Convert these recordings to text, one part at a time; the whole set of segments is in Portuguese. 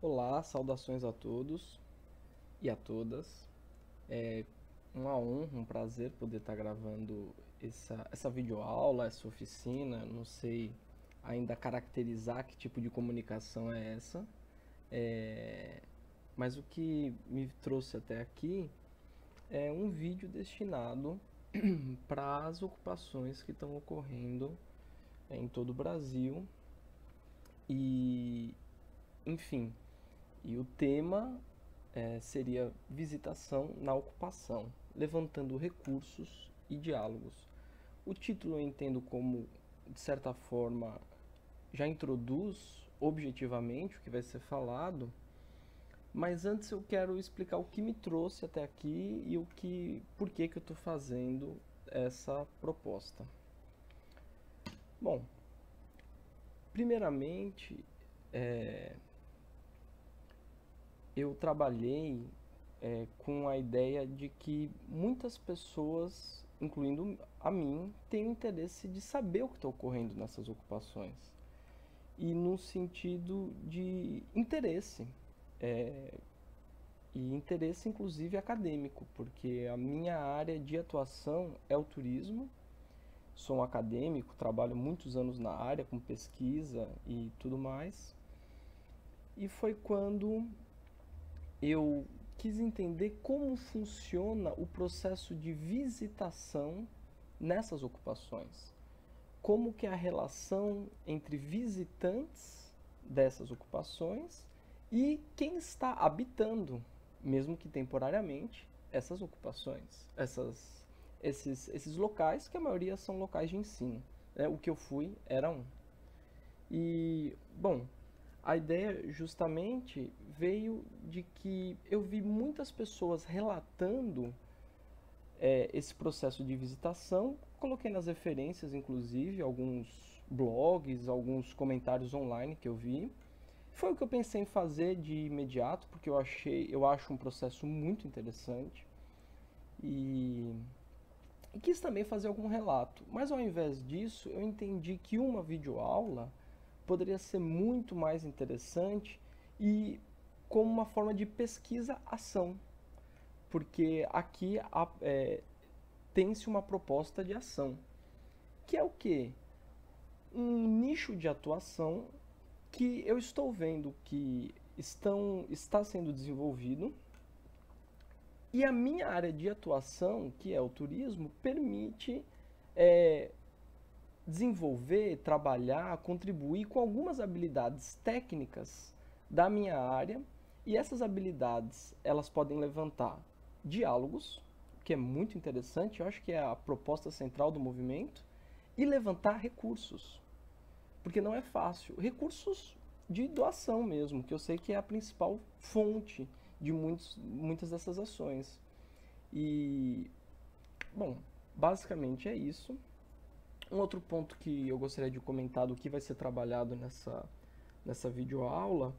Olá, saudações a todos e a todas. É uma honra, um prazer poder estar gravando essa videoaula, essa oficina. Não sei ainda caracterizar que tipo de comunicação é essa, é, mas o que me trouxe até aqui é um vídeo destinado para as ocupações que estão ocorrendo em todo o Brasil e, enfim, e o tema seria visitação na ocupação, levantando recursos e diálogos. O título eu entendo como, de certa forma, já introduz objetivamente o que vai ser falado, mas antes eu quero explicar o que me trouxe até aqui e por que eu estou fazendo essa proposta. Bom, primeiramente, eu trabalhei com a ideia de que muitas pessoas, incluindo a mim, têm interesse de saber o que está ocorrendo nessas ocupações. E no sentido de interesse, e interesse inclusive acadêmico, porque a minha área de atuação é o turismo. Sou um acadêmico, trabalho muitos anos na área com pesquisa e tudo mais. E foi quando eu quis entender como funciona o processo de visitação nessas ocupações. Como que é a relação entre visitantes dessas ocupações e quem está habitando, mesmo que temporariamente, essas ocupações, esses locais, que a maioria são locais de ensino. Né? O que eu fui era um. E, bom, a ideia justamente veio de que eu vi muitas pessoas relatando esse processo de visitação. Coloquei nas referências, inclusive, alguns blogs, alguns comentários online que eu vi. Foi o que eu pensei em fazer de imediato, porque eu acho um processo muito interessante. E quis também fazer algum relato. Mas ao invés disso, eu entendi que uma videoaula poderia ser muito mais interessante e como uma forma de pesquisa-ação, porque aqui tem-se uma proposta de ação, que é o quê? Um nicho de atuação que eu estou vendo que está sendo desenvolvido e a minha área de atuação, que é o turismo, permite desenvolver, trabalhar, contribuir com algumas habilidades técnicas da minha área, e essas habilidades elas podem levantar diálogos, que é muito interessante, eu acho que é a proposta central do movimento, e levantar recursos, porque não é fácil. Recursos de doação mesmo, que eu sei que é a principal fonte de muitas dessas ações. E, bom, basicamente é isso. Um outro ponto que eu gostaria de comentar do que vai ser trabalhado nessa videoaula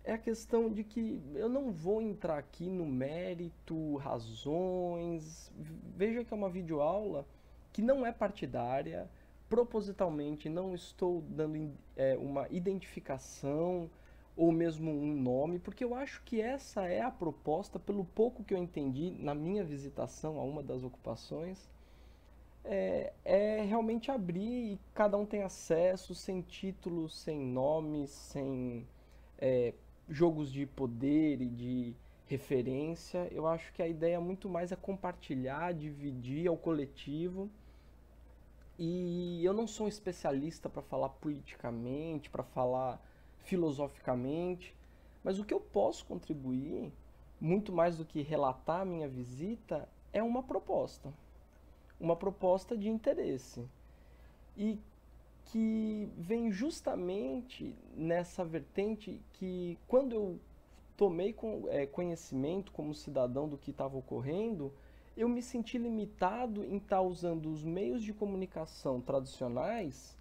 é a questão de que eu não vou entrar aqui no mérito, razões. Veja que é uma videoaula que não é partidária, propositalmente não estou dando uma identificação ou mesmo um nome, porque eu acho que essa é a proposta, pelo pouco que eu entendi na minha visitação a uma das ocupações, é realmente abrir e cada um tem acesso, sem títulos, sem nomes, sem é, jogos de poder e de referência. Eu acho que a ideia muito mais é compartilhar, dividir ao coletivo. E eu não sou um especialista para falar politicamente, para falar filosoficamente, mas o que eu posso contribuir, muito mais do que relatar a minha visita, é uma proposta de interesse e que vem justamente nessa vertente que quando eu tomei conhecimento como cidadão do que estava ocorrendo, eu me senti limitado em estar usando os meios de comunicação tradicionais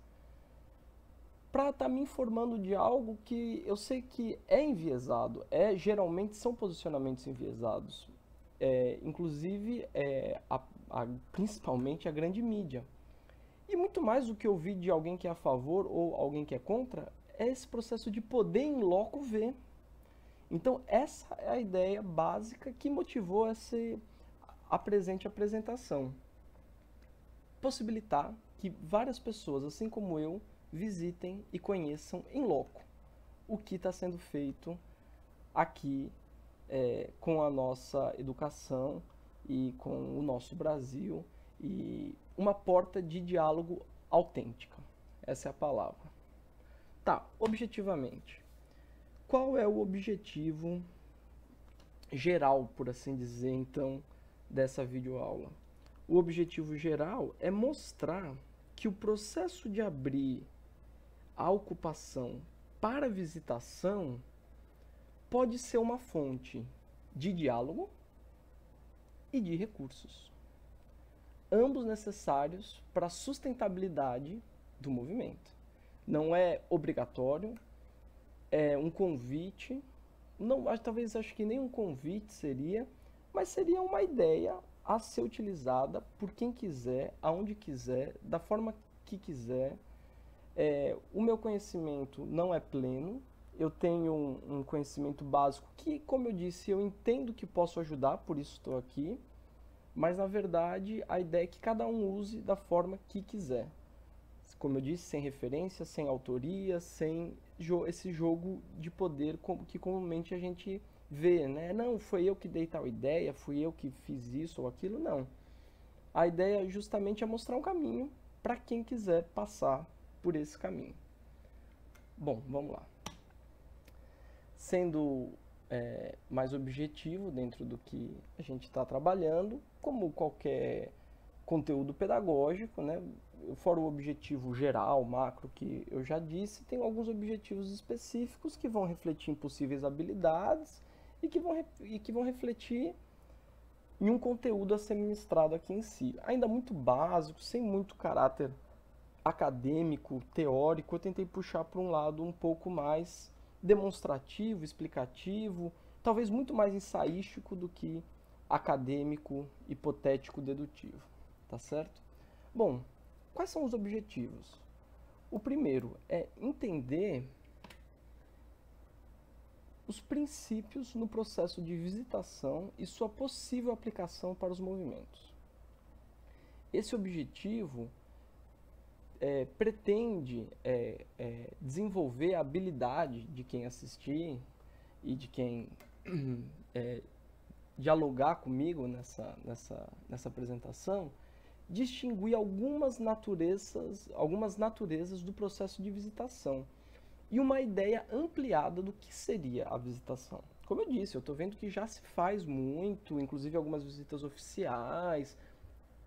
para estar me informando de algo que eu sei que é enviesado, geralmente são posicionamentos enviesados, inclusive principalmente a grande mídia. E muito mais do que eu vi de alguém que é a favor ou alguém que é contra, é esse processo de poder em loco ver. Então, essa é a ideia básica que motivou a presente apresentação. Possibilitar que várias pessoas, assim como eu, visitem e conheçam em loco o que está sendo feito aqui com a nossa educação e com o nosso Brasil, e uma porta de diálogo autêntica. Essa é a palavra. Tá, objetivamente. Qual é o objetivo geral, por assim dizer, então, dessa videoaula? O objetivo geral é mostrar que o processo de abrir a ocupação para visitação pode ser uma fonte de diálogo e de recursos, ambos necessários para a sustentabilidade do movimento. Não é obrigatório, é um convite, não, talvez acho que nem um convite seria, mas seria uma ideia a ser utilizada por quem quiser, aonde quiser, da forma que quiser. O meu conhecimento não é pleno, eu tenho um conhecimento básico que, como eu disse, eu entendo que posso ajudar, por isso estou aqui, mas na verdade a ideia é que cada um use da forma que quiser. Como eu disse, sem referência, sem autoria, sem esse jogo de poder que comumente a gente vê, né? Não, foi eu que dei tal ideia, fui eu que fiz isso ou aquilo, não. A ideia justamente é mostrar um caminho para quem quiser passar por esse caminho. Bom, vamos lá. Sendo mais objetivo dentro do que a gente está trabalhando, como qualquer conteúdo pedagógico, né? Fora o objetivo geral, macro, que eu já disse, tem alguns objetivos específicos que vão refletir em possíveis habilidades e que vão refletir em um conteúdo a ser ministrado aqui em si. Ainda muito básico, sem muito caráter acadêmico, teórico, eu tentei puxar para um lado um pouco mais demonstrativo, explicativo, talvez muito mais ensaístico do que acadêmico, hipotético, dedutivo. Tá certo? Bom, quais são os objetivos? O primeiro é entender os princípios no processo de visitação e sua possível aplicação para os movimentos. Esse objetivo pretende desenvolver a habilidade de quem assistir e de quem dialogar comigo nessa apresentação, distinguir algumas naturezas do processo de visitação e uma ideia ampliada do que seria a visitação. Como eu disse, eu estou vendo que já se faz muito, inclusive algumas visitas oficiais,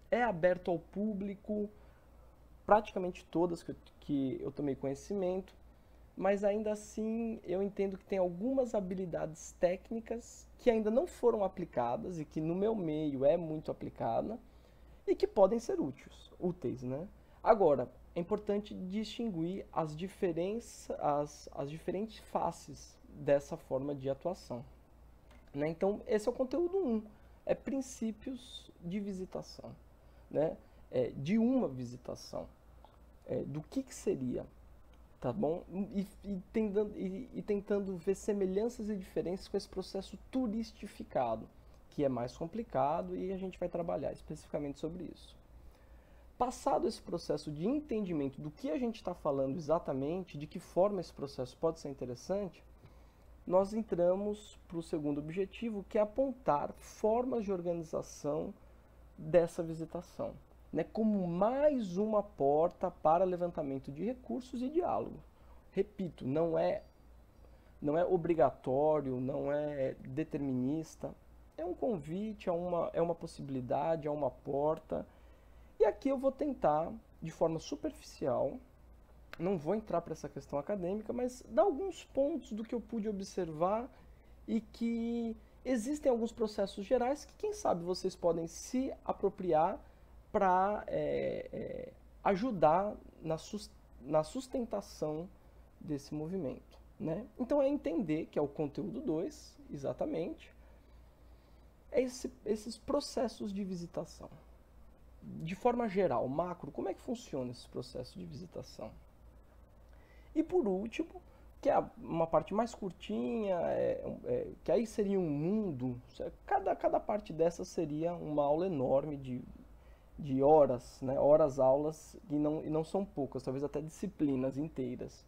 é aberto ao público, praticamente todas que eu tomei conhecimento, mas ainda assim eu entendo que tem algumas habilidades técnicas que ainda não foram aplicadas e que no meu meio é muito aplicada, e que podem ser úteis, né? Agora, é importante distinguir as diferentes faces dessa forma de atuação, né? Então, esse é o conteúdo 1, é princípios de visitação, né? De uma visitação, do que seria, tá bom? E tentando ver semelhanças e diferenças com esse processo turistificado, que é mais complicado e a gente vai trabalhar especificamente sobre isso. Passado esse processo de entendimento do que a gente está falando exatamente, de que forma esse processo pode ser interessante, nós entramos para o segundo objetivo, que é apontar formas de organização dessa visitação, né, como mais uma porta para levantamento de recursos e diálogo. Repito, não é obrigatório, não é determinista, é um convite, é uma possibilidade, é uma porta. E aqui eu vou tentar, de forma superficial, não vou entrar para essa questão acadêmica, mas dar alguns pontos do que eu pude observar e que existem alguns processos gerais que, quem sabe, vocês podem se apropriar para ajudar na sustentação desse movimento, né? Então é entender, que é o conteúdo 2, exatamente, esses processos de visitação. De forma geral, macro, como é que funciona esse processo de visitação? E por último, que é uma parte mais curtinha, que aí seria um mundo. Cada parte dessa seria uma aula enorme de horas, né? Horas aulas, e não são poucas, talvez até disciplinas inteiras.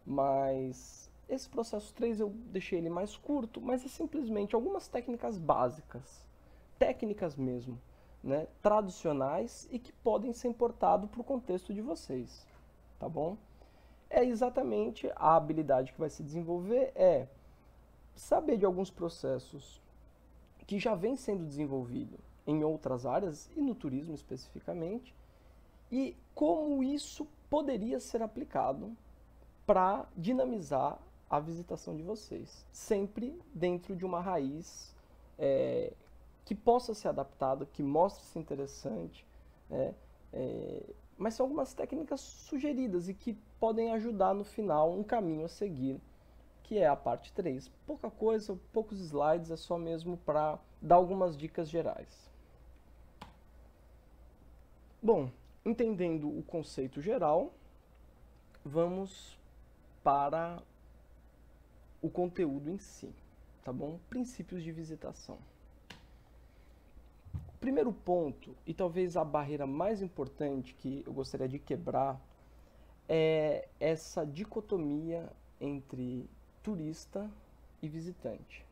Mas esse processo 3 eu deixei ele mais curto, mas é simplesmente algumas técnicas básicas, técnicas mesmo, né? Tradicionais e que podem ser importadas para o contexto de vocês, tá bom? É exatamente a habilidade que vai se desenvolver, é saber de alguns processos que já vem sendo desenvolvido em outras áreas, e no turismo especificamente, e como isso poderia ser aplicado para dinamizar a visitação de vocês, sempre dentro de uma raiz que possa ser adaptada, que mostre ser interessante, né? Mas são algumas técnicas sugeridas e que podem ajudar no final um caminho a seguir, que é a parte 3. Pouca coisa, poucos slides, é só mesmo para dar algumas dicas gerais. Bom, entendendo o conceito geral, vamos para o conteúdo em si, tá bom? Princípios de visitação. O primeiro ponto, e talvez a barreira mais importante que eu gostaria de quebrar, é essa dicotomia entre turista e visitante.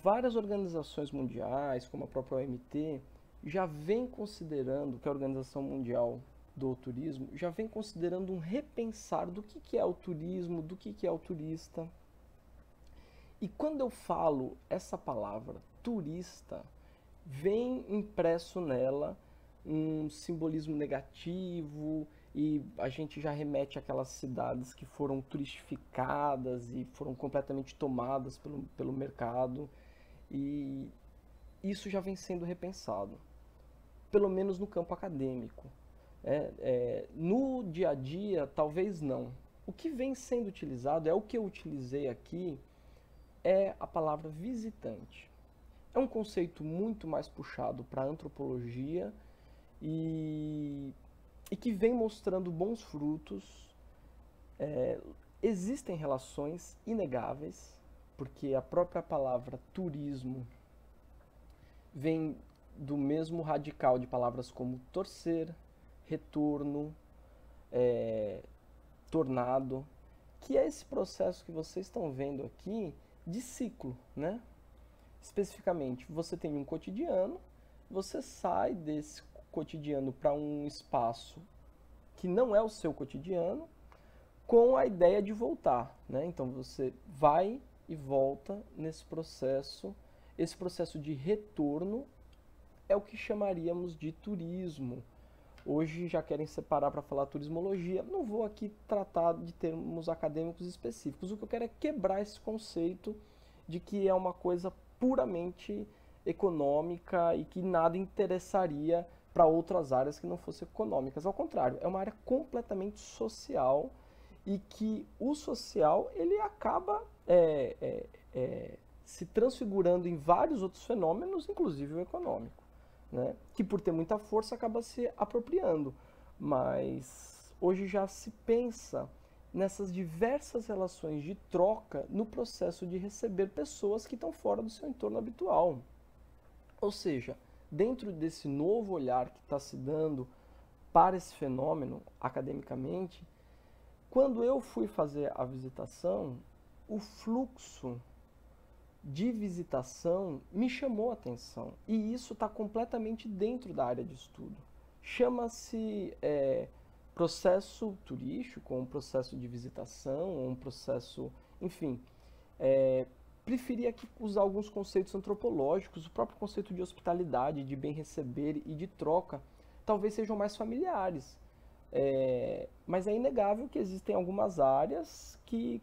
Várias organizações mundiais, como a própria OMT, já vem considerando, que é a Organização Mundial do Turismo, já vem considerando um repensar do que é o turismo, do que é o turista. E quando eu falo essa palavra, turista, vem impresso nela um simbolismo negativo, e a gente já remete àquelas cidades que foram turistificadas e foram completamente tomadas pelo mercado, e isso já vem sendo repensado, pelo menos no campo acadêmico. No dia a dia, talvez não. O que vem sendo utilizado, é o que eu utilizei aqui, é a palavra visitante. É um conceito muito mais puxado para a antropologia e que vem mostrando bons frutos. Existem relações inegáveis, porque a própria palavra turismo vem do mesmo radical de palavras como torcer, retorno, tornado, que é esse processo que vocês estão vendo aqui de ciclo, né? Especificamente, você tem um cotidiano, você sai desse cotidiano para um espaço que não é o seu cotidiano, com a ideia de voltar, né? Então você vai e volta nesse processo. Esse processo de retorno é o que chamaríamos de turismo. Hoje já querem separar para falar turismologia. Não vou aqui tratar de termos acadêmicos específicos. O que eu quero é quebrar esse conceito de que é uma coisa puramente econômica e que nada interessaria para outras áreas que não fossem econômicas. Ao contrário, é uma área completamente social, e que o social ele acaba se transfigurando em vários outros fenômenos, inclusive o econômico, né? Que por ter muita força acaba se apropriando. Mas hoje já se pensa nessas diversas relações de troca no processo de receber pessoas que estão fora do seu entorno habitual. Ou seja, dentro desse novo olhar que está se dando para esse fenômeno academicamente, quando eu fui fazer a visitação, o fluxo de visitação me chamou a atenção, e isso está completamente dentro da área de estudo. Chama-se processo turístico, ou um processo de visitação, ou um processo, enfim. Preferi aqui usar alguns conceitos antropológicos. O próprio conceito de hospitalidade, de bem receber e de troca, talvez sejam mais familiares. Mas é inegável que existem algumas áreas que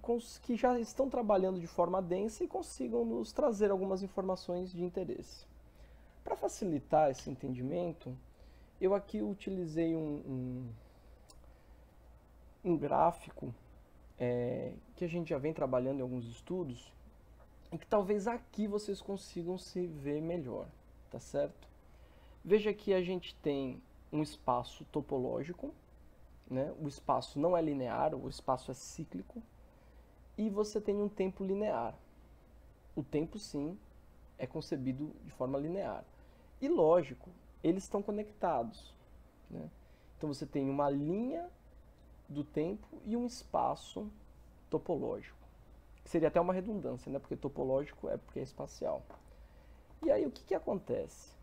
já estão trabalhando de forma densa e consigam nos trazer algumas informações de interesse. Para facilitar esse entendimento, eu aqui utilizei um gráfico que a gente já vem trabalhando em alguns estudos, e que talvez aqui vocês consigam se ver melhor, tá certo? Veja que a gente tem um espaço topológico, né? O espaço não é linear, o espaço é cíclico, e você tem um tempo linear. O tempo, sim, é concebido de forma linear. E lógico, eles estão conectados, né? Então você tem uma linha do tempo e um espaço topológico. Seria até uma redundância, né? Porque topológico é porque é espacial. E aí o que acontece?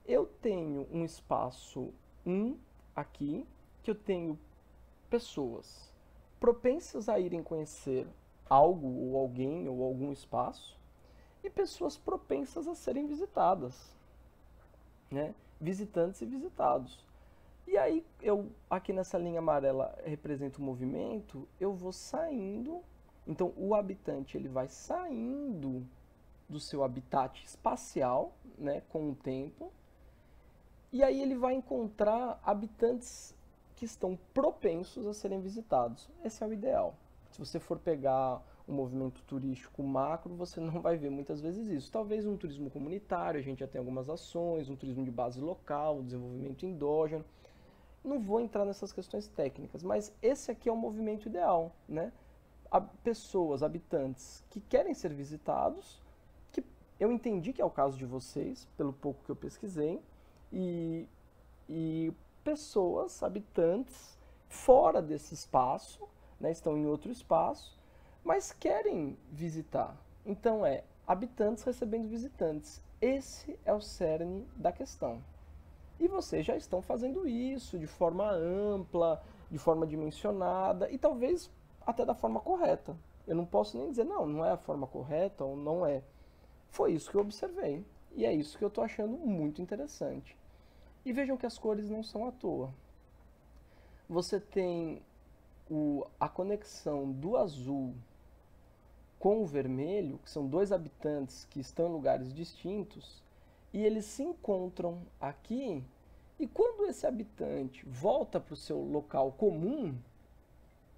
Eu tenho um espaço 1 aqui, que eu tenho pessoas propensas a irem conhecer algo ou alguém ou algum espaço, e pessoas propensas a serem visitadas, né? Visitantes e visitados. E aí, eu aqui nessa linha amarela representa o movimento, eu vou saindo, então o habitante ele vai saindo do seu habitat espacial, né, com o tempo, e aí ele vai encontrar habitantes que estão propensos a serem visitados. Esse é o ideal. Se você for pegar um movimento turístico macro, você não vai ver muitas vezes isso. Talvez um turismo comunitário, a gente já tem algumas ações, um turismo de base local, desenvolvimento endógeno. Não vou entrar nessas questões técnicas, mas esse aqui é o movimento ideal, né? Pessoas, habitantes que querem ser visitados, que eu entendi que é o caso de vocês, pelo pouco que eu pesquisei, e pessoas, habitantes, fora desse espaço, né, estão em outro espaço, mas querem visitar. Então habitantes recebendo visitantes. Esse é o cerne da questão. E vocês já estão fazendo isso de forma ampla, de forma dimensionada e talvez até da forma correta. Eu não posso nem dizer, não é a forma correta ou não é. Foi isso que eu observei. E é isso que eu estou achando muito interessante. E vejam que as cores não são à toa. Você tem a conexão do azul com o vermelho, que são dois habitantes que estão em lugares distintos, e eles se encontram aqui, e quando esse habitante volta para o seu local comum,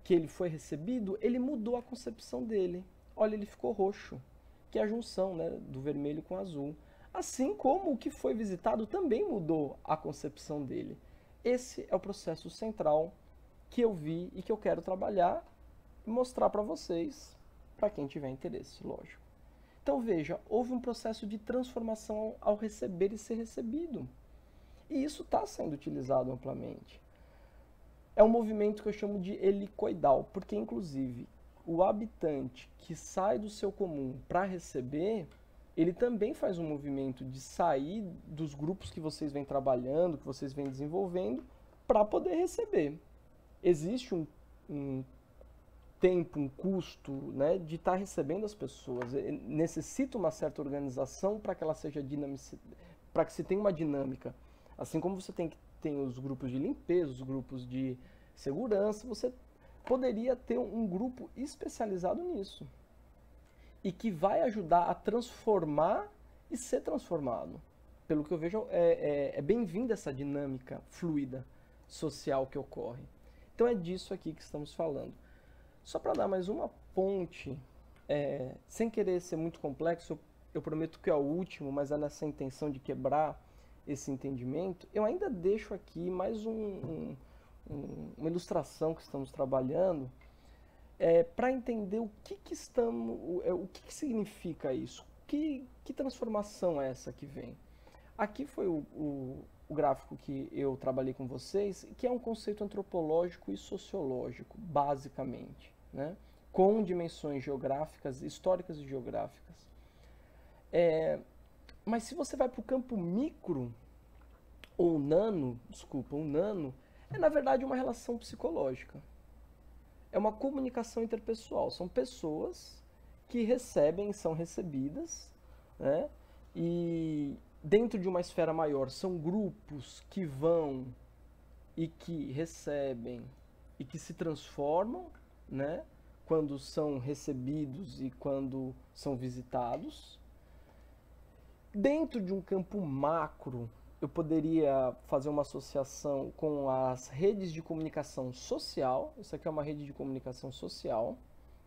que ele foi recebido, ele mudou a concepção dele. Olha, ele ficou roxo, que é a junção, né, do vermelho com o azul. Assim como o que foi visitado também mudou a concepção dele. Esse é o processo central que eu vi e que eu quero trabalhar e mostrar para vocês, para quem tiver interesse, lógico. Então veja, houve um processo de transformação ao receber e ser recebido. E isso está sendo utilizado amplamente. É um movimento que eu chamo de helicoidal, porque inclusive o habitante que sai do seu comum para receber, ele também faz um movimento de sair dos grupos que vocês vêm trabalhando, que vocês vêm desenvolvendo, para poder receber. Existe um tempo, um custo, né, de estar recebendo as pessoas. Necessita uma certa organização para que ela seja para que se tenha uma dinâmica. Assim como você tem os grupos de limpeza, os grupos de segurança, você poderia ter um grupo especializado nisso. E que vai ajudar a transformar e ser transformado. Pelo que eu vejo, é bem-vinda essa dinâmica fluida social que ocorre. Então é disso aqui que estamos falando. Só para dar mais uma ponte, sem querer ser muito complexo, eu prometo que é o último, mas é nessa intenção de quebrar esse entendimento, eu ainda deixo aqui mais uma ilustração que estamos trabalhando, para entender o que significa isso, que transformação é essa que vem. Aqui foi o gráfico que eu trabalhei com vocês, que é um conceito antropológico e sociológico, basicamente, né? Com dimensões geográficas, históricas e geográficas. Mas se você vai para o campo micro, ou nano, é na verdade uma relação psicológica. É uma comunicação interpessoal. São pessoas que recebem, são recebidas, né? E dentro de uma esfera maior, são grupos que vão e que recebem e que se transformam, né? Quando são recebidos e quando são visitados. Dentro de um campo macro, eu poderia fazer uma associação com as redes de comunicação social. Isso aqui é uma rede de comunicação social,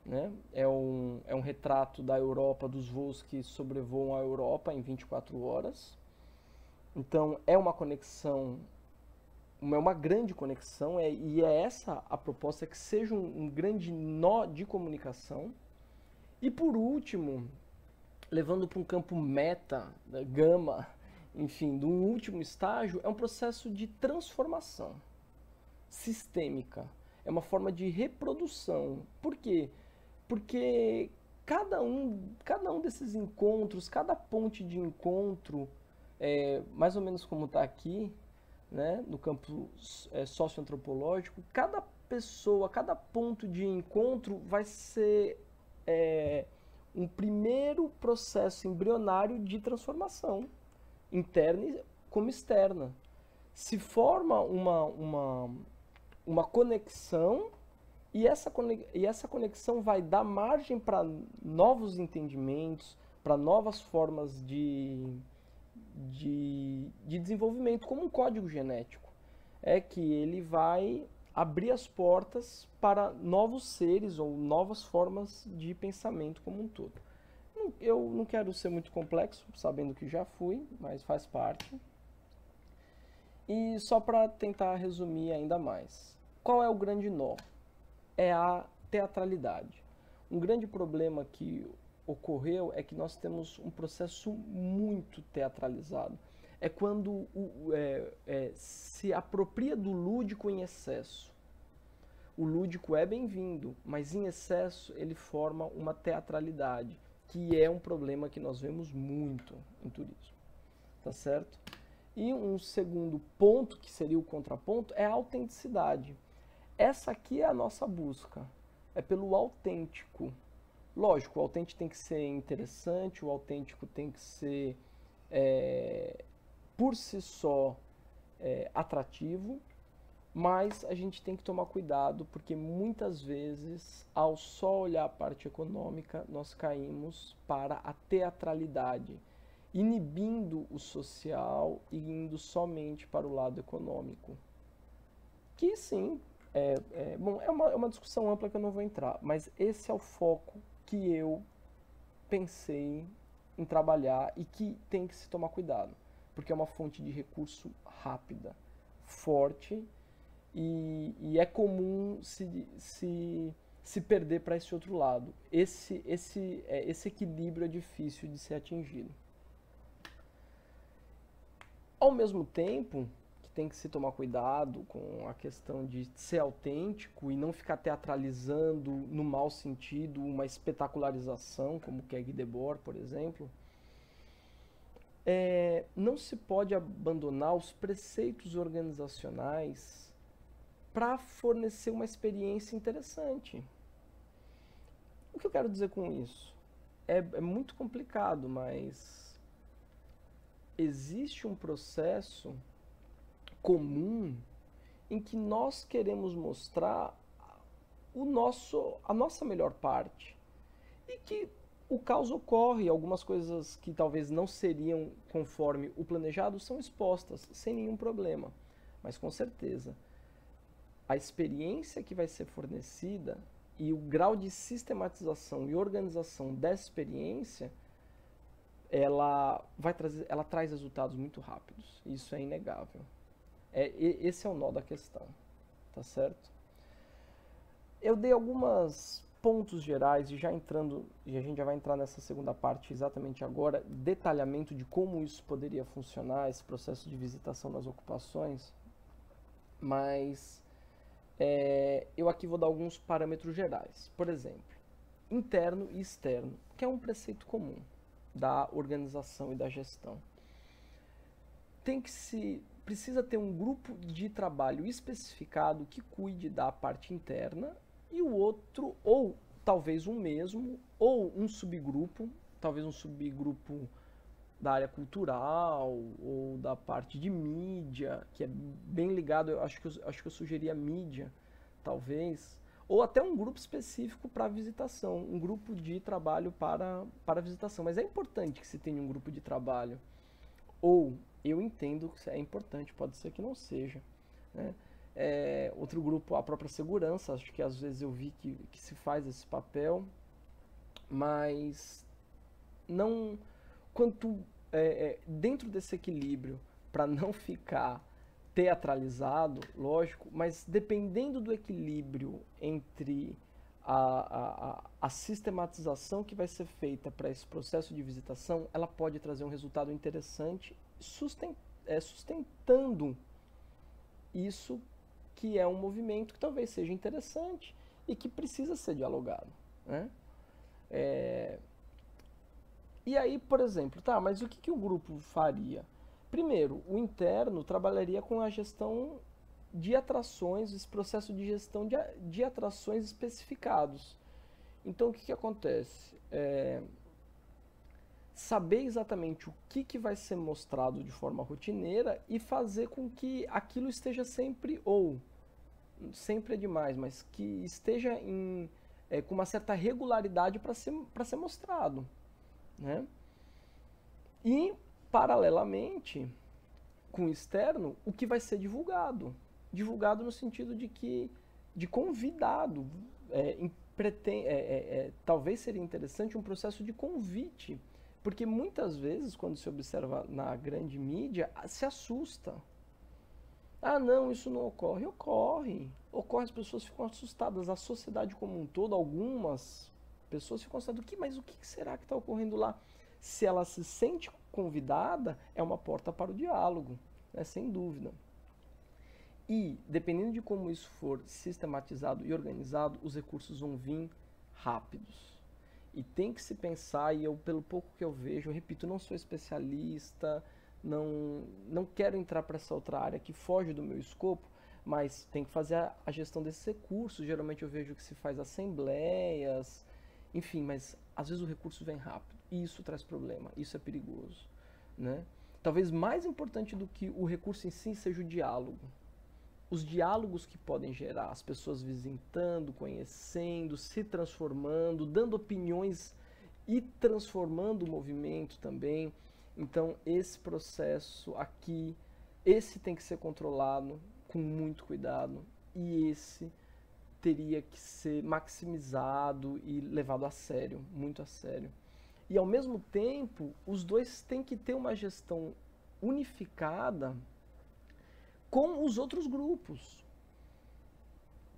né? É um retrato da Europa, dos voos que sobrevoam a Europa em 24 horas. Então, é uma conexão uma grande conexão, e é essa a proposta, é que seja um grande nó de comunicação. E por último, levando para um campo meta, né, gama, enfim, de um último estágio, é um processo de transformação sistêmica. É uma forma de reprodução. Por quê? Porque cada um desses encontros, cada ponte de encontro, mais ou menos como está aqui, né, no campo socioantropológico, cada pessoa, cada ponto de encontro vai ser um primeiro processo embrionário de transformação, interna como externa. Se forma uma conexão e essa conexão vai dar margem para novos entendimentos, para novas formas de desenvolvimento, como um código genético. É que ele vai abrir as portas para novos seres ou novas formas de pensamento como um todo. Eu não quero ser muito complexo, sabendo que já fui, mas faz parte. E só para tentar resumir ainda mais. Qual é o grande nó? É a teatralidade. Um grande problema que ocorreu é que nós temos um processo muito teatralizado. É quando se apropria do lúdico em excesso. O lúdico é bem-vindo, mas em excesso ele forma uma teatralidade, que é um problema que nós vemos muito em turismo. Tá certo? E um segundo ponto, que seria o contraponto, é a autenticidade. Essa aqui é a nossa busca, é pelo autêntico. Lógico, o autêntico tem que ser interessante, o autêntico tem que ser, por si só, atrativo, mas a gente tem que tomar cuidado, porque muitas vezes, ao só olhar a parte econômica, nós caímos para a teatralidade, inibindo o social e indo somente para o lado econômico. Que sim, bom, é uma discussão ampla que eu não vou entrar, mas esse é o foco que eu pensei em trabalhar e que tem que se tomar cuidado, porque é uma fonte de recurso rápida, forte, e é comum se perder para esse outro lado. Esse equilíbrio é difícil de ser atingido. Ao mesmo tempo que tem que se tomar cuidado com a questão de ser autêntico e não ficar teatralizando no mau sentido uma espetacularização, como que é Guy Debord, por exemplo, não se pode abandonar os preceitos organizacionais para fornecer uma experiência interessante. O que eu quero dizer com isso? É muito complicado, mas existe um processo comum em que nós queremos mostrar a nossa melhor parte e que o caos ocorre, algumas coisas que talvez não seriam conforme o planejado são expostas sem nenhum problema, mas com certeza a experiência que vai ser fornecida e o grau de sistematização e organização dessa experiência, ela traz resultados muito rápidos. Isso é inegável. Esse é o nó da questão, tá certo? Eu dei alguns pontos gerais e e a gente já vai entrar nessa segunda parte exatamente agora, detalhamento de como isso poderia funcionar, esse processo de visitação das ocupações, mas eu aqui vou dar alguns parâmetros gerais. Por exemplo, interno e externo, que é um preceito comum da organização e da gestão. Precisa ter um grupo de trabalho especificado que cuide da parte interna e o outro, ou talvez um mesmo, ou um subgrupo, talvez um subgrupo da área cultural ou da parte de mídia, que é bem ligado, eu acho que eu sugeria mídia, talvez, ou até um grupo específico para visitação, um grupo de trabalho para visitação. Mas é importante que se tenha um grupo de trabalho. Ou, eu entendo que é importante, pode ser que não seja, né? Outro grupo, a própria segurança, acho que às vezes eu vi que se faz esse papel, mas dentro desse equilíbrio, para não ficar teatralizado, lógico, mas dependendo do equilíbrio entre a sistematização que vai ser feita para esse processo de visitação, ela pode trazer um resultado interessante, sustentando isso que é um movimento que talvez seja interessante e que precisa ser dialogado, né? E aí, por exemplo, tá, mas o que o grupo faria? Primeiro, o interno trabalharia com a gestão de atrações, esse processo de gestão de atrações especificados. Então, o que acontece? Saber exatamente o que vai ser mostrado de forma rotineira e fazer com que aquilo esteja sempre, ou sempre é demais, mas que esteja com uma certa regularidade para ser mostrado, né? E, paralelamente, com o externo, o que vai ser divulgado. Divulgado no sentido de convidado. Talvez seria interessante um processo de convite, porque muitas vezes, quando se observa na grande mídia, se assusta. Ah, não, isso não ocorre. Ocorre. Ocorre, as pessoas ficam assustadas. A sociedade como um todo, algumas pessoas ficam assustadas. Mas o que será que está ocorrendo lá? Se ela se sente convidada, é uma porta para o diálogo, né? Sem dúvida. E, dependendo de como isso for sistematizado e organizado, os recursos vão vir rápidos. E tem que se pensar, e eu, pelo pouco que eu vejo, eu repito, não sou especialista, não quero entrar para essa outra área que foge do meu escopo, mas tem que fazer a gestão desses recursos. Geralmente eu vejo que se faz assembleias, enfim, mas às vezes o recurso vem rápido e isso traz problema, isso é perigoso, né? Talvez mais importante do que o recurso em si seja o diálogo. Os diálogos que podem gerar, as pessoas visitando, conhecendo, se transformando, dando opiniões e transformando o movimento também. Então, esse processo aqui, esse tem que ser controlado com muito cuidado e esse teria que ser maximizado e levado a sério, muito a sério. E, ao mesmo tempo, os dois têm que ter uma gestão unificada com os outros grupos.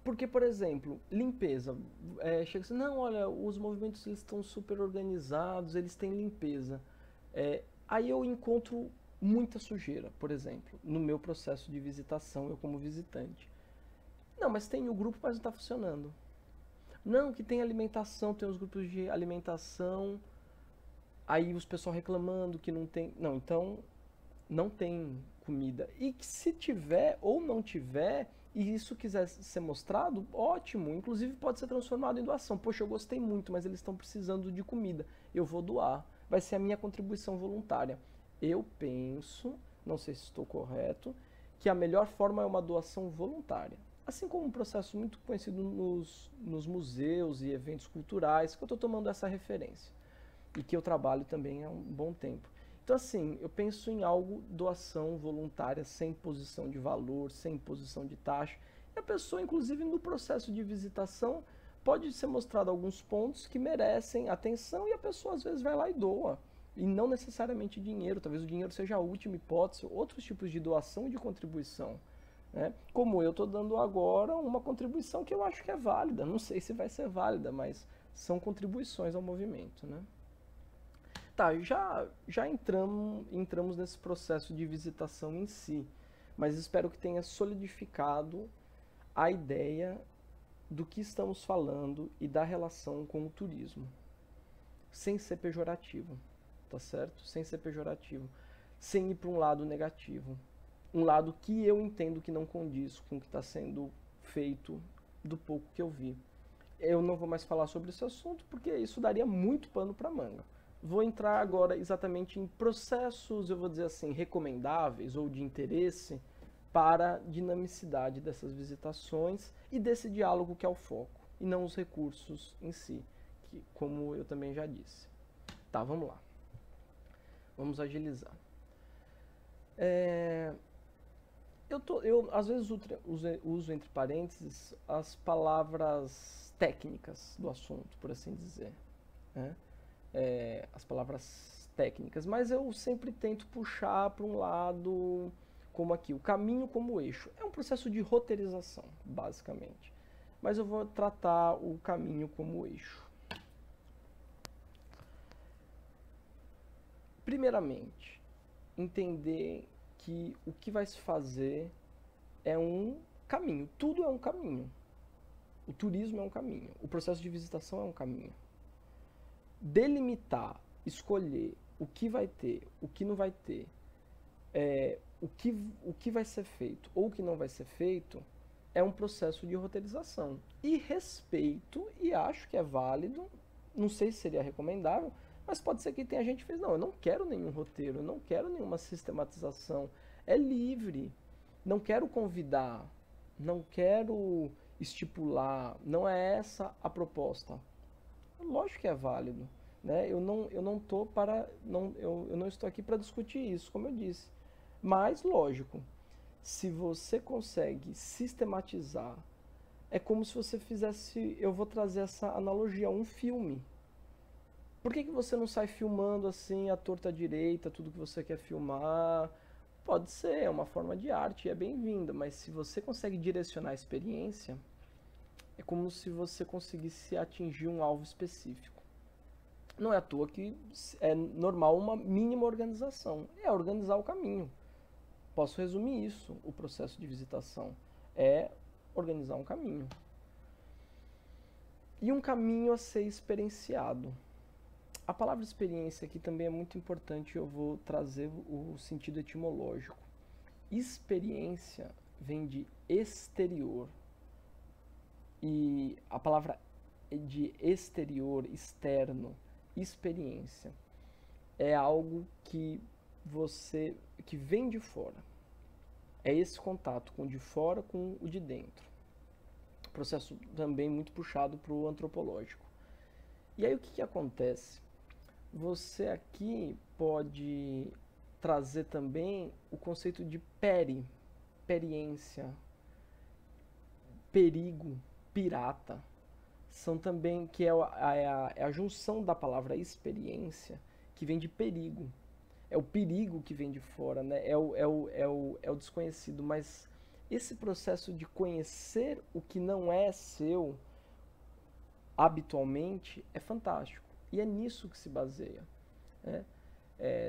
Porque, por exemplo, limpeza. Chega assim, não, olha, os movimentos eles estão super organizados, eles têm limpeza. Aí eu encontro muita sujeira, por exemplo, no meu processo de visitação, eu como visitante. Não, mas tem o grupo, mas não está funcionando. Não, que tem alimentação, tem os grupos de alimentação, aí os pessoal reclamando que não tem... Não, então não tem comida. E que se tiver ou não tiver, e isso quiser ser mostrado, ótimo. Inclusive pode ser transformado em doação. Poxa, eu gostei muito, mas eles estão precisando de comida. Eu vou doar. Vai ser a minha contribuição voluntária. Eu penso, não sei se estou correto, que a melhor forma é uma doação voluntária. Assim como um processo muito conhecido nos museus e eventos culturais, que eu estou tomando essa referência. E que eu trabalho também há um bom tempo. Então, assim, eu penso em algo, doação voluntária, sem imposição de valor, sem imposição de taxa. E a pessoa, inclusive, no processo de visitação, pode ser mostrado alguns pontos que merecem atenção e a pessoa, às vezes, vai lá e doa. E não necessariamente dinheiro, talvez o dinheiro seja a última hipótese, outros tipos de doação e de contribuição. Né? Como eu estou dando agora uma contribuição que eu acho que é válida. Não sei se vai ser válida, mas são contribuições ao movimento, né? Tá, já entramos nesse processo de visitação em si, mas espero que tenha solidificado a ideia do que estamos falando e da relação com o turismo, sem ser pejorativo, tá certo? Sem ser pejorativo, sem ir para um lado negativo, um lado que eu entendo que não condiz com o que está sendo feito do pouco que eu vi. Eu não vou mais falar sobre esse assunto porque isso daria muito pano para manga. Vou entrar agora exatamente em processos, eu vou dizer assim, recomendáveis ou de interesse para a dinamicidade dessas visitações e desse diálogo que é o foco, e não os recursos em si, que, como eu também já disse. Tá, vamos lá. Vamos agilizar. Eu às vezes uso entre parênteses as palavras técnicas do assunto, por assim dizer, né? As palavras técnicas, mas eu sempre tento puxar para um lado como aqui, o caminho como eixo. É um processo de roteirização, basicamente. Mas eu vou tratar o caminho como eixo. Primeiramente, entender que o que vai se fazer é um caminho. Tudo é um caminho. O turismo é um caminho. O processo de visitação é um caminho. Delimitar, escolher o que vai ter, o que não vai ter, o que vai ser feito ou o que não vai ser feito, é um processo de roteirização. E respeito, e acho que é válido, não sei se seria recomendável, mas pode ser que tenha gente que fez, não, eu não quero nenhum roteiro, eu não quero nenhuma sistematização, é livre, não quero convidar, não quero estipular, não é essa a proposta. Lógico que é válido, né? Eu não estou aqui para discutir isso, como eu disse. Mas, lógico, se você consegue sistematizar, é como se você fizesse, eu vou trazer essa analogia, um filme. Por que você não sai filmando assim, à torta direita, tudo que você quer filmar? Pode ser, é uma forma de arte, é bem-vinda, mas se você consegue direcionar a experiência, é como se você conseguisse atingir um alvo específico. Não é à toa que é normal uma mínima organização, é organizar o caminho. Posso resumir isso, o processo de visitação, é organizar um caminho. E um caminho a ser experienciado. A palavra experiência aqui também é muito importante, eu vou trazer o sentido etimológico. Experiência vem de exterior. E a palavra de exterior, externo, experiência, é algo que vem de fora. É esse contato com o de fora com o de dentro. Processo também muito puxado para o antropológico. E aí o que acontece? Você aqui pode trazer também o conceito de periência, perigo, pirata. São também, que é a junção da palavra experiência, que vem de perigo. É o perigo que vem de fora, né? É o desconhecido, mas esse processo de conhecer o que não é seu habitualmente é fantástico. E é nisso que se baseia, né?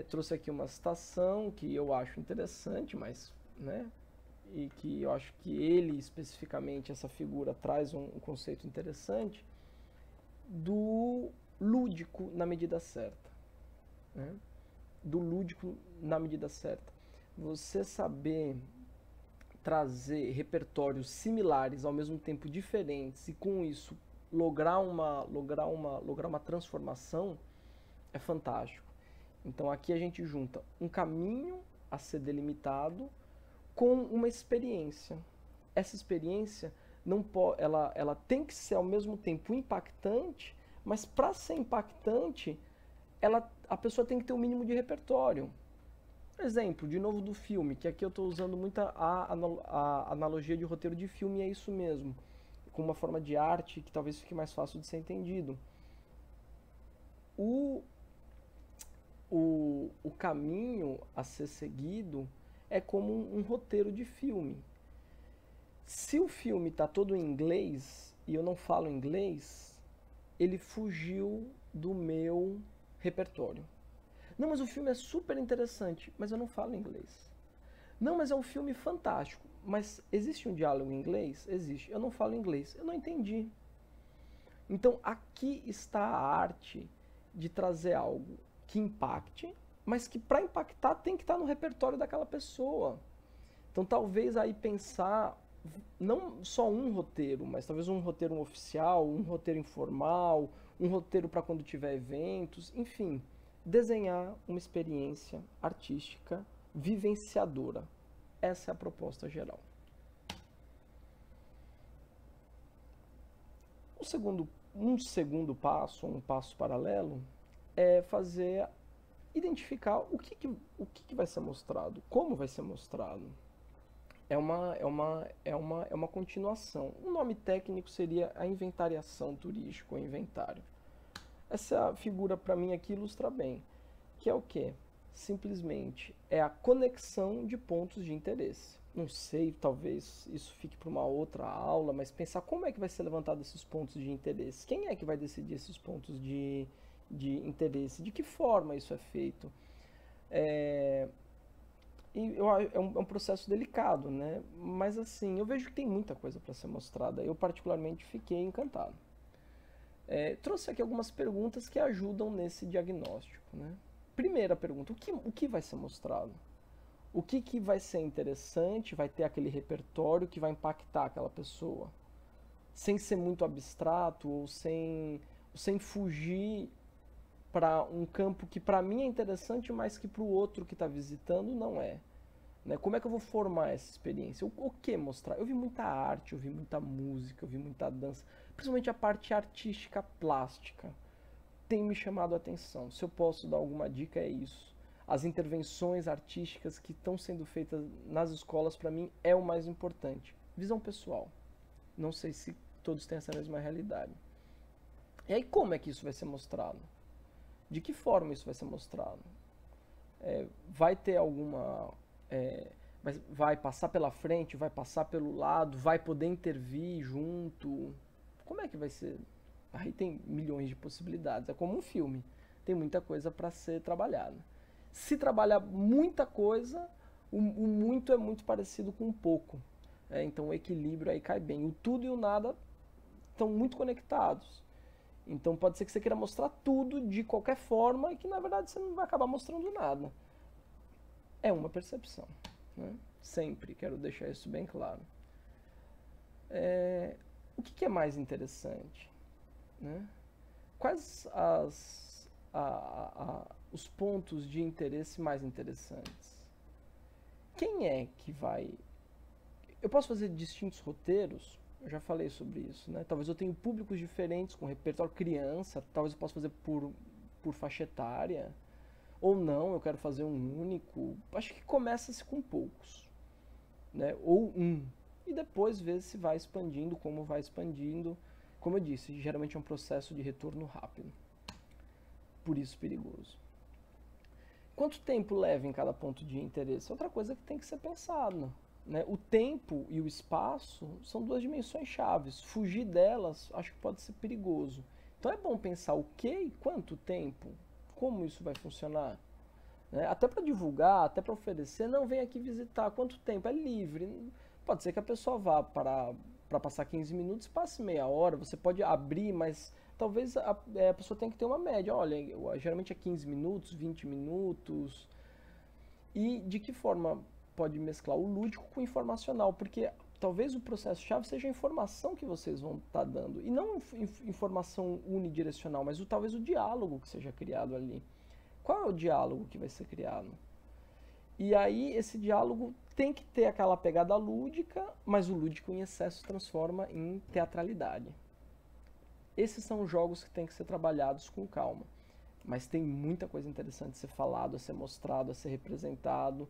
Trouxe aqui uma citação que eu acho interessante, mas, né? E que eu acho que ele, especificamente, essa figura, traz um conceito interessante do lúdico na medida certa, né? Do lúdico na medida certa. Você saber trazer repertórios similares, ao mesmo tempo diferentes, e com isso lograr uma transformação, é fantástico. Então aqui a gente junta um caminho a ser delimitado com uma experiência. Essa experiência ela tem que ser ao mesmo tempo impactante, mas para ser impactante, a pessoa tem que ter um mínimo de repertório. Exemplo, de novo, do filme, que aqui eu estou usando muito a analogia de roteiro de filme, e é isso mesmo, com uma forma de arte que talvez fique mais fácil de ser entendido. O caminho a ser seguido é como um roteiro de filme. Se o filme está todo em inglês e eu não falo inglês, ele fugiu do meu repertório. Não, mas o filme é super interessante, mas eu não falo inglês. Não, mas é um filme fantástico, mas existe um diálogo em inglês? Existe. Eu não falo inglês, eu não entendi. Então aqui está a arte de trazer algo que impacte, mas que para impactar tem que estar no repertório daquela pessoa. Então talvez aí pensar não só um roteiro, mas talvez um roteiro oficial, um roteiro informal, um roteiro para quando tiver eventos, enfim, desenhar uma experiência artística vivenciadora. Essa é a proposta geral. Um segundo passo, um passo paralelo, é identificar o que vai ser mostrado, como vai ser mostrado. É uma continuação. O nome técnico seria a inventariação turística, o inventário. Essa figura, para mim, aqui ilustra bem, que é o quê? simplesmente é a conexão de pontos de interesse. Não sei, talvez isso fique para uma outra aula, mas pensar como é que vai ser levantado esses pontos de interesse. Quem é que vai decidir esses pontos de interesse? De que forma isso é feito? É, é um processo delicado, né? Mas assim, eu vejo que tem muita coisa para ser mostrada. Eu particularmente fiquei encantado. Trouxe aqui algumas perguntas que ajudam nesse diagnóstico, né? Primeira pergunta, o que vai ser mostrado? O que vai ser interessante, vai ter aquele repertório que vai impactar aquela pessoa? Sem ser muito abstrato ou sem fugir para um campo que para mim é interessante, mas que para o outro que está visitando não é. Né? Como é que eu vou formar essa experiência? O que mostrar? Eu vi muita arte, eu vi muita música, eu vi muita dança, principalmente a parte artística plástica. Tem me chamado a atenção. Se eu posso dar alguma dica, é isso. As intervenções artísticas que estão sendo feitas nas escolas, para mim, é o mais importante. Visão pessoal. Não sei se todos têm essa mesma realidade. E aí, como é que isso vai ser mostrado? De que forma isso vai ser mostrado? Vai ter alguma... vai passar pela frente, vai passar pelo lado, vai poder intervir junto? Como é que vai ser? Aí tem milhões de possibilidades. É como um filme. Tem muita coisa para ser trabalhada. Se trabalhar muita coisa, o muito é muito parecido com o pouco. Então o equilíbrio aí cai bem. O tudo e o nada estão muito conectados. Então pode ser que você queira mostrar tudo de qualquer forma e que na verdade você não vai acabar mostrando nada. É uma percepção. Né? Sempre quero deixar isso bem claro. O que é mais interessante? Né? Quais os pontos de interesse mais interessantes? Quem é que vai... Eu posso fazer distintos roteiros, eu já falei sobre isso, né? Talvez eu tenha públicos diferentes, com repertório criança, talvez eu possa fazer por faixa etária, ou não, eu quero fazer um único. Acho que começa-se com poucos, né? Ou um, e depois ver se vai expandindo, como vai expandindo. Como eu disse, geralmente é um processo de retorno rápido, por isso perigoso. Quanto tempo leva em cada ponto de interesse? Outra coisa que tem que ser pensada. Né? O tempo e o espaço são duas dimensões chaves. Fugir delas acho que pode ser perigoso. Então é bom pensar o que e quanto tempo, como isso vai funcionar. Né? Até para divulgar, até para oferecer, não, vem aqui visitar, quanto tempo? É livre. Pode ser que a pessoa vá para passar 15 minutos, passe meia hora, você pode abrir, mas talvez a pessoa tenha que ter uma média. Olha, geralmente é 15 minutos, 20 minutos. E de que forma pode mesclar o lúdico com o informacional? Porque talvez o processo-chave seja a informação que vocês vão estar dando. E não informação unidirecional, mas talvez o diálogo que seja criado ali. Qual é o diálogo que vai ser criado? E aí esse diálogo tem que ter aquela pegada lúdica, mas o lúdico em excesso se transforma em teatralidade. Esses são jogos que têm que ser trabalhados com calma. Mas tem muita coisa interessante a ser falado, a ser mostrado, a ser representado,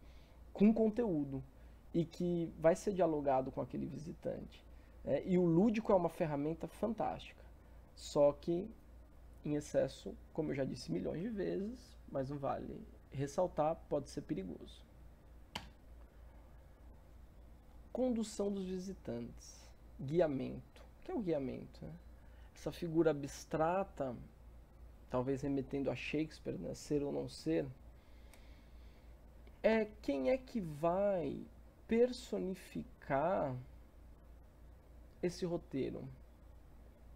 com conteúdo, e que vai ser dialogado com aquele visitante. E o lúdico é uma ferramenta fantástica, só que em excesso, como eu já disse milhões de vezes, mas não vale ressaltar, pode ser perigoso. Condução dos visitantes, guiamento. O que é o guiamento? Né? Essa figura abstrata, talvez remetendo a Shakespeare, né? Ser ou não ser, quem é que vai personificar esse roteiro?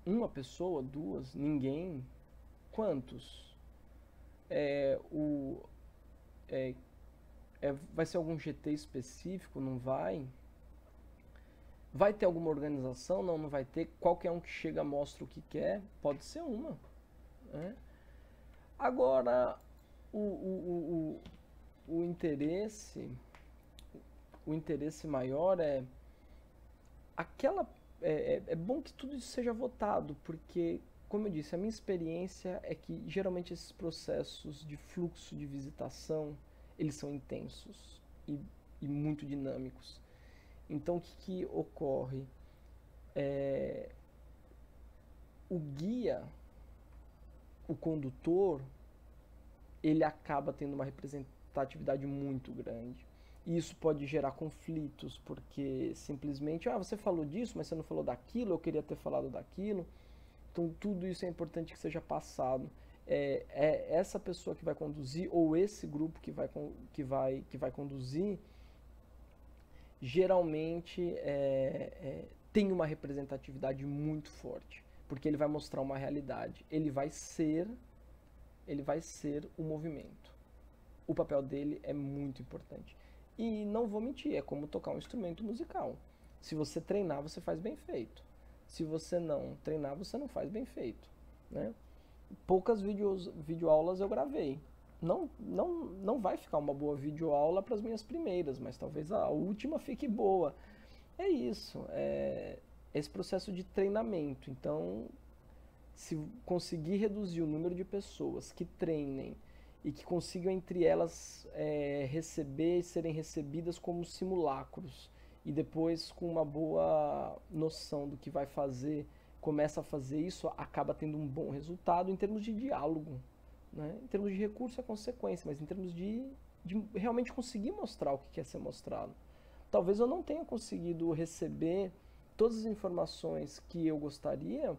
Uma pessoa, duas, ninguém? Quantos? Vai ser algum GT específico? Não vai? Vai ter alguma organização? Não, não vai ter. Qualquer um que chega mostra o que quer? Pode ser uma. Né? Agora, o interesse maior é aquela... É bom que tudo isso seja votado, porque, como eu disse, a minha experiência é que geralmente esses processos de fluxo de visitação, eles são intensos e muito dinâmicos. Então o que ocorre? O guia, o condutor, ele acaba tendo uma representatividade muito grande. E isso pode gerar conflitos, porque simplesmente, você falou disso, mas você não falou daquilo, eu queria ter falado daquilo. Então tudo isso é importante que seja passado. É essa pessoa que vai conduzir, ou esse grupo que vai conduzir, geralmente tem uma representatividade muito forte, porque ele vai mostrar uma realidade. Ele vai ser o movimento. O papel dele é muito importante. E não vou mentir, é como tocar um instrumento musical. Se você treinar, você faz bem feito. Se você não treinar, você não faz bem feito, né? Poucas videoaulas eu gravei. Não vai ficar uma boa videoaula para as minhas primeiras, mas talvez a última fique boa. É isso, esse processo de treinamento. Então, se conseguir reduzir o número de pessoas que treinem e que consigam entre elas receber e serem recebidas como simulacros, e depois com uma boa noção do que vai fazer, começa a fazer isso, acaba tendo um bom resultado em termos de diálogo, né? Em termos de recurso é consequência, mas em termos de realmente conseguir mostrar o que quer ser mostrado. Talvez eu não tenha conseguido receber todas as informações que eu gostaria,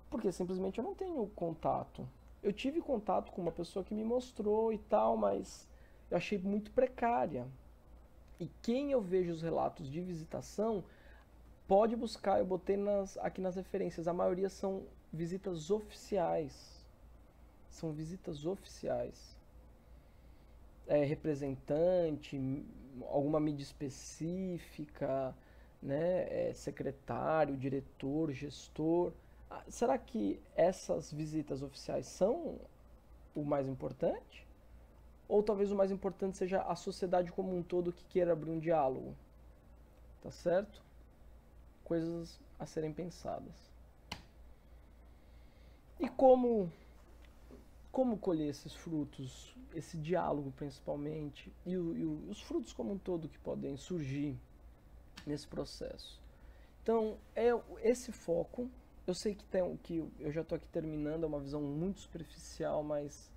porque simplesmente eu não tenho contato. Eu tive contato com uma pessoa que me mostrou e tal, mas eu achei muito precária. E quem eu vejo os relatos de visitação, pode buscar, eu botei aqui nas referências, a maioria são visitas oficiais. São visitas oficiais. Representante, alguma mídia específica, né? Secretário, diretor, gestor. Será que essas visitas oficiais são o mais importante? Ou talvez o mais importante seja a sociedade como um todo que queira abrir um diálogo? Tá certo? Coisas a serem pensadas. E como colher esses frutos, esse diálogo principalmente, e os frutos como um todo que podem surgir nesse processo? Então, esse foco. Eu sei que eu já estou aqui terminando, é uma visão muito superficial, mas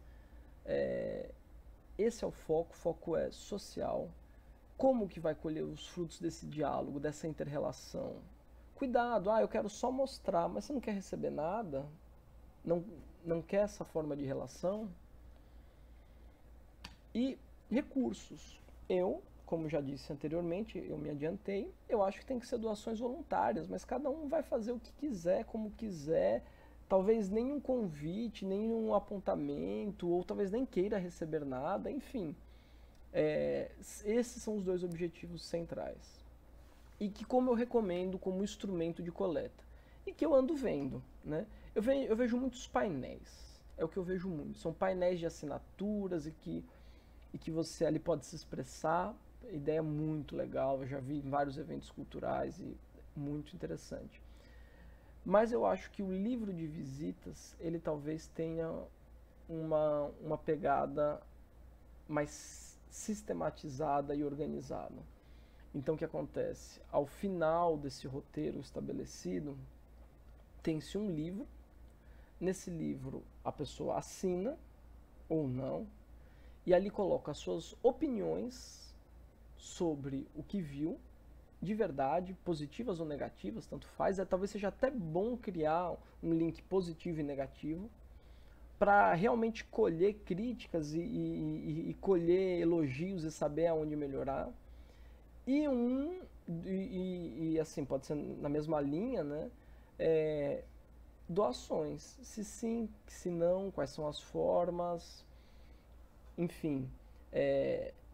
esse é o foco é social. Como que vai colher os frutos desse diálogo, dessa inter-relação? Cuidado, eu quero só mostrar, mas você não quer receber nada? Não quer essa forma de relação? E recursos. Como já disse anteriormente, eu me adiantei, eu acho que tem que ser doações voluntárias, mas cada um vai fazer o que quiser, como quiser, talvez nem um convite, nem um apontamento, ou talvez nem queira receber nada, enfim. Esses são os dois objetivos centrais. E que, como eu recomendo, como instrumento de coleta. E que eu ando vendo, né? Eu vejo muitos painéis, é o que eu vejo muito. São painéis de assinaturas e que você ali pode se expressar. Ideia muito legal, eu já vi em vários eventos culturais e muito interessante. Mas eu acho que o livro de visitas, ele talvez tenha uma pegada mais sistematizada e organizada. Então o que acontece? Ao final desse roteiro estabelecido, tem-se um livro. Nesse livro a pessoa assina ou não, e ali coloca as suas opiniões sobre o que viu, de verdade, positivas ou negativas, tanto faz. Talvez seja até bom criar um link positivo e negativo para realmente colher críticas e colher elogios e saber aonde melhorar. E assim, pode ser na mesma linha, né? Doações. Se sim, se não, quais são as formas, enfim.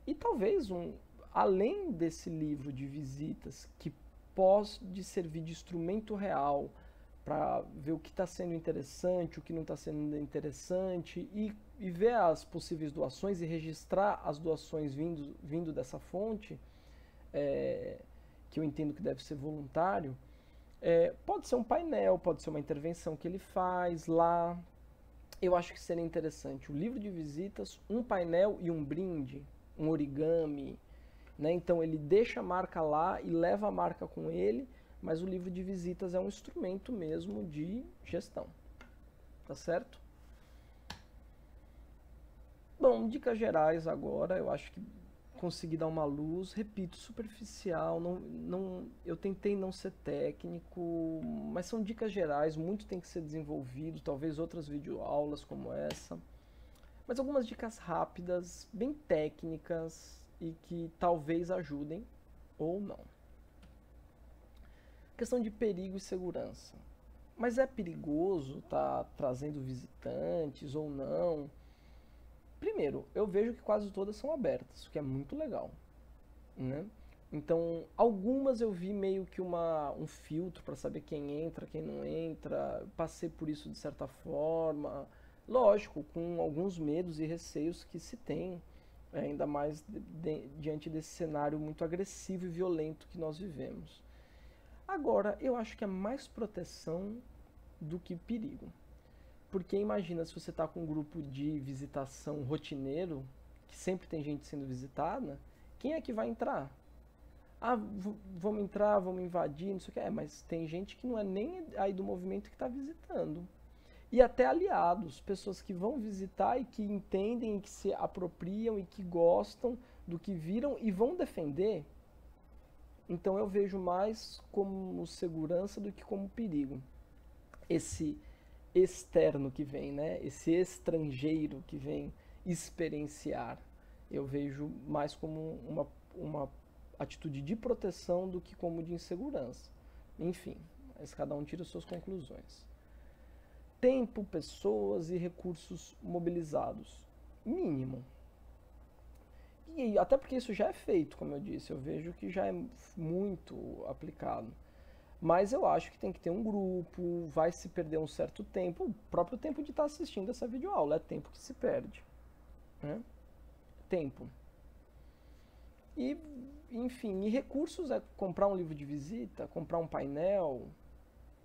E talvez além desse livro de visitas, que pode servir de instrumento real para ver o que está sendo interessante, o que não está sendo interessante, e ver as possíveis doações e registrar as doações vindo dessa fonte, que eu entendo que deve ser voluntário. Pode ser um painel, pode ser uma intervenção que ele faz lá. Eu acho que seria interessante o livro de visitas, um painel e um brinde, um origami, né? Então ele deixa a marca lá e leva a marca com ele, mas o livro de visitas é um instrumento mesmo de gestão. Tá certo? Bom, Então, dicas gerais agora, eu acho que consegui dar uma luz, repito, superficial, eu tentei não ser técnico, mas são dicas gerais, muito tem que ser desenvolvido, talvez outras videoaulas como essa, mas algumas dicas rápidas, bem técnicas e que talvez ajudem ou não. Questão de perigo e segurança. Mas é perigoso estar trazendo visitantes ou não? Primeiro, eu vejo que quase todas são abertas, o que é muito legal, né? Então, algumas eu vi meio que um filtro para saber quem entra, quem não entra, passei por isso de certa forma, lógico, com alguns medos e receios que se tem, ainda mais diante desse cenário muito agressivo e violento que nós vivemos. Agora, eu acho que é mais proteção do que perigo. Porque imagina se você está com um grupo de visitação rotineiro, que sempre tem gente sendo visitada, quem é que vai entrar? Ah, vamos entrar, vamos invadir, não sei o que. Mas tem gente que não é nem aí do movimento que está visitando. E até aliados, pessoas que vão visitar e que entendem, e que se apropriam e que gostam do que viram e vão defender. Então eu vejo mais como segurança do que como perigo. Esse externo que vem, né? Esse estrangeiro que vem experienciar, eu vejo mais como uma atitude de proteção do que como de insegurança. Enfim, mas cada um tira suas conclusões. Tempo, pessoas e recursos mobilizados. Mínimo. E até porque isso já é feito, como eu disse, eu vejo que já é muito aplicado. Mas eu acho que tem que ter um grupo, vai se perder um certo tempo, o próprio tempo de estar assistindo essa videoaula, é tempo que se perde, né? Tempo. E, enfim, e recursos é comprar um livro de visita, comprar um painel,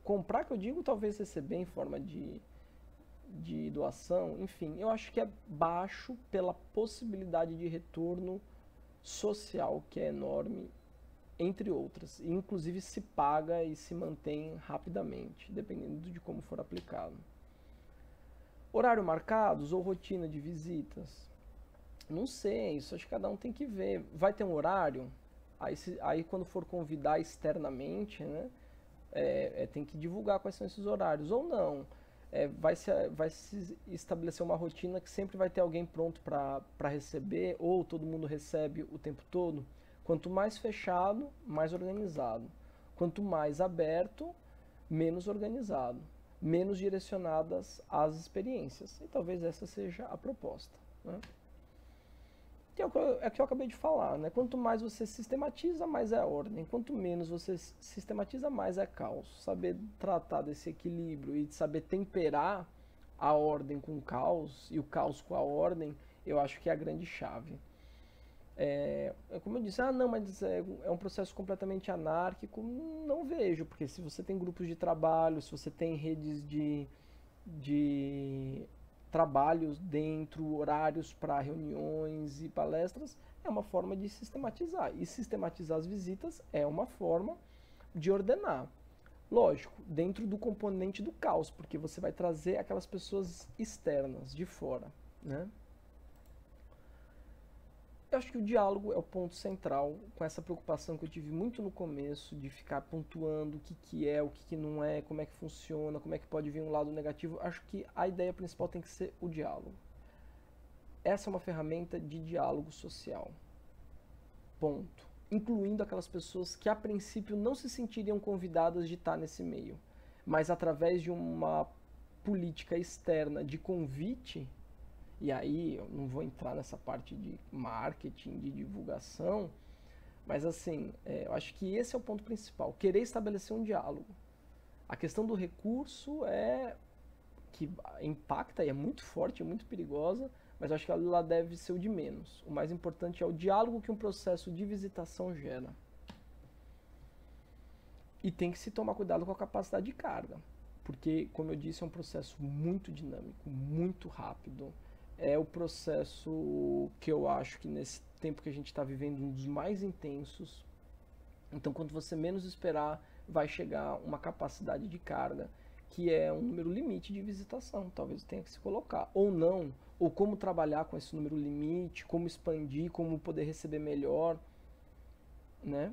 comprar, que eu digo, talvez receber em forma de doação, enfim, eu acho que é baixo pela possibilidade de retorno social, que é enorme, entre outras, e inclusive se paga e se mantém rapidamente, dependendo de como for aplicado. Horário marcados ou rotina de visitas? Não sei, isso acho que cada um tem que ver. Vai ter um horário? Aí quando for convidar externamente, né, tem que divulgar quais são esses horários, ou não. Vai se estabelecer uma rotina que sempre vai ter alguém pronto para receber, ou todo mundo recebe o tempo todo. Quanto mais fechado, mais organizado. Quanto mais aberto, menos organizado. Menos direcionadas às experiências. E talvez essa seja a proposta, né? Que é o que eu acabei de falar, né? Quanto mais você sistematiza, mais é ordem. Quanto menos você sistematiza, mais é caos. Saber tratar desse equilíbrio e saber temperar a ordem com o caos e o caos com a ordem, eu acho que é a grande chave. Como eu disse, não, mas é um processo completamente anárquico. Não vejo, porque se você tem grupos de trabalho, se você tem redes de trabalhos dentro, horários para reuniões e palestras, é uma forma de sistematizar. E sistematizar as visitas é uma forma de ordenar. Lógico, dentro do componente do caos, porque você vai trazer aquelas pessoas externas, de fora, né? Eu acho que o diálogo é o ponto central, com essa preocupação que eu tive muito no começo, de ficar pontuando o que é, o que não é, como é que funciona, como é que pode vir um lado negativo. Acho que a ideia principal tem que ser o diálogo. Essa é uma ferramenta de diálogo social. Ponto. Incluindo aquelas pessoas que a princípio não se sentiriam convidadas de estar nesse meio, mas através de uma política externa de convite. E aí, eu não vou entrar nessa parte de marketing, de divulgação, mas assim, eu acho que esse é o ponto principal, querer estabelecer um diálogo. A questão do recurso que impacta e é muito forte, é muito perigosa, mas eu acho que ela deve ser o de menos. O mais importante é o diálogo que um processo de visitação gera. E tem que se tomar cuidado com a capacidade de carga, porque, como eu disse, é um processo muito dinâmico, muito rápido. É o processo que eu acho que nesse tempo que a gente está vivendo, um dos mais intensos. Então, quando você menos esperar, vai chegar uma capacidade de carga que é um número limite de visitação, talvez tenha que se colocar, ou não, ou como trabalhar com esse número limite, como expandir, como poder receber melhor, né?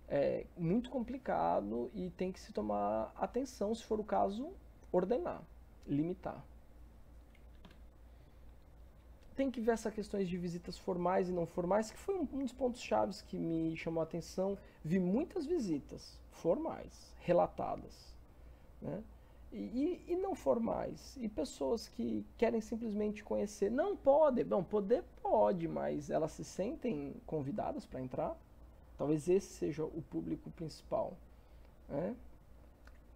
É muito complicado e tem que se tomar atenção, se for o caso, ordenar, limitar. Tem que ver essas questões de visitas formais e não formais, que foi um dos pontos chaves que me chamou a atenção. Vi muitas visitas formais, relatadas, né? E não formais. E pessoas que querem simplesmente conhecer. Não pode, bom, poder pode, mas elas se sentem convidadas para entrar? Talvez esse seja o público principal, né?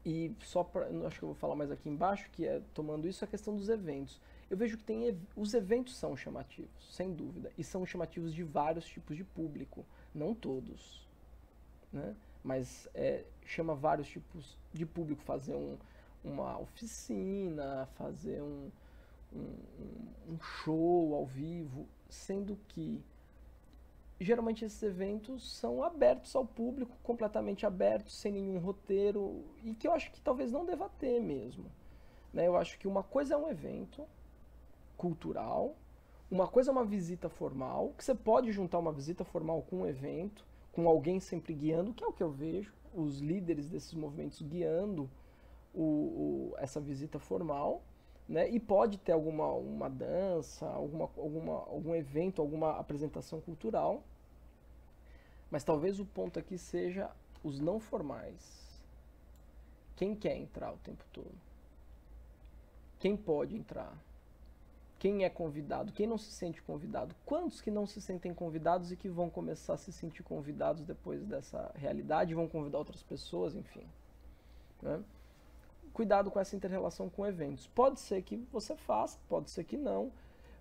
E só para, acho que eu vou falar mais aqui embaixo, que é tomando isso a questão dos eventos. Eu vejo que os eventos são chamativos, sem dúvida, e são chamativos de vários tipos de público, não todos, né? Mas chama vários tipos de público, fazer uma oficina, fazer um show ao vivo, sendo que geralmente esses eventos são abertos ao público, completamente abertos, sem nenhum roteiro, e que eu acho que talvez não deva ter mesmo, né? Eu acho que uma coisa é um evento cultural, uma coisa é uma visita formal, que você pode juntar uma visita formal com um evento, com alguém sempre guiando, que é o que eu vejo, os líderes desses movimentos guiando essa visita formal, né? E pode ter uma dança, algum evento, alguma apresentação cultural, mas talvez o ponto aqui seja os não formais. Quem quer entrar o tempo todo? Quem pode entrar? Quem é convidado? Quem não se sente convidado? Quantos que não se sentem convidados e que vão começar a se sentir convidados depois dessa realidade, vão convidar outras pessoas, enfim, né? Cuidado com essa inter-relação com eventos. Pode ser que você faça, pode ser que não.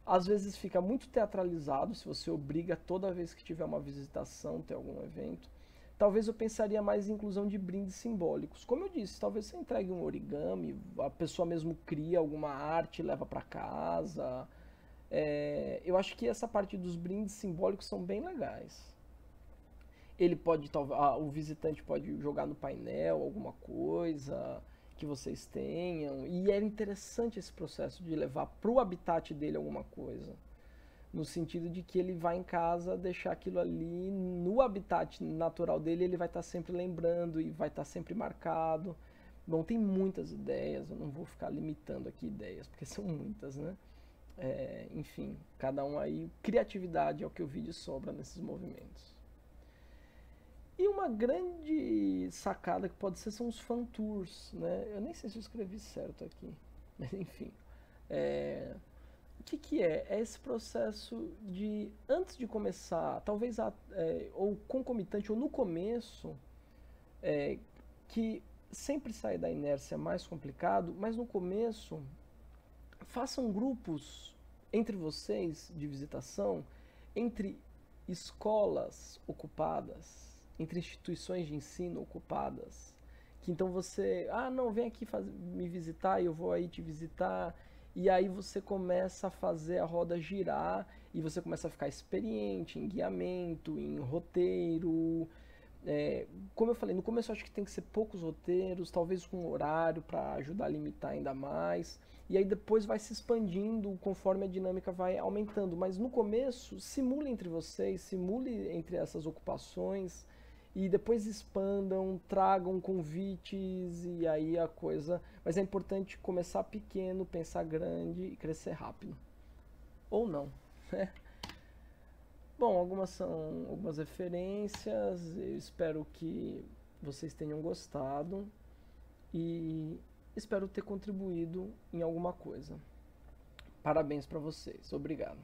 Às vezes fica muito teatralizado se você obriga toda vez que tiver uma visitação, ter algum evento. Talvez eu pensaria mais em inclusão de brindes simbólicos. Como eu disse, talvez você entregue um origami, a pessoa mesmo cria alguma arte e leva para casa. Eu acho que essa parte dos brindes simbólicos são bem legais. Ele pode, o visitante pode jogar no painel alguma coisa que vocês tenham, e é interessante esse processo de levar para o habitat dele alguma coisa, no sentido de que ele vai em casa deixar aquilo ali no habitat natural dele, ele vai estar sempre lembrando e vai estar sempre marcado. Bom, tem muitas ideias, eu não vou ficar limitando aqui ideias, porque são muitas, né? Enfim, cada um aí, criatividade é o que eu vi de sobra nesses movimentos. E uma grande sacada que pode ser são os fan tours, né? Eu nem sei se eu escrevi certo aqui, mas enfim. O que é? É esse processo de, antes de começar, talvez ou concomitante, ou no começo, que sempre sair da inércia é mais complicado, mas no começo, façam grupos entre vocês de visitação, entre escolas ocupadas, entre instituições de ensino ocupadas, que então você, não, vem aqui me visitar e eu vou aí te visitar, e aí você começa a fazer a roda girar e você começa a ficar experiente em guiamento, em roteiro. Como eu falei, no começo eu acho que tem que ser poucos roteiros, talvez com horário para ajudar a limitar ainda mais, e aí depois vai se expandindo conforme a dinâmica vai aumentando, mas no começo simule entre vocês, simule entre essas ocupações, e depois expandam, tragam convites, e aí a coisa... Mas é importante começar pequeno, pensar grande e crescer rápido. Ou não, né? Bom, algumas são algumas referências, eu espero que vocês tenham gostado e espero ter contribuído em alguma coisa. Parabéns para vocês, obrigado.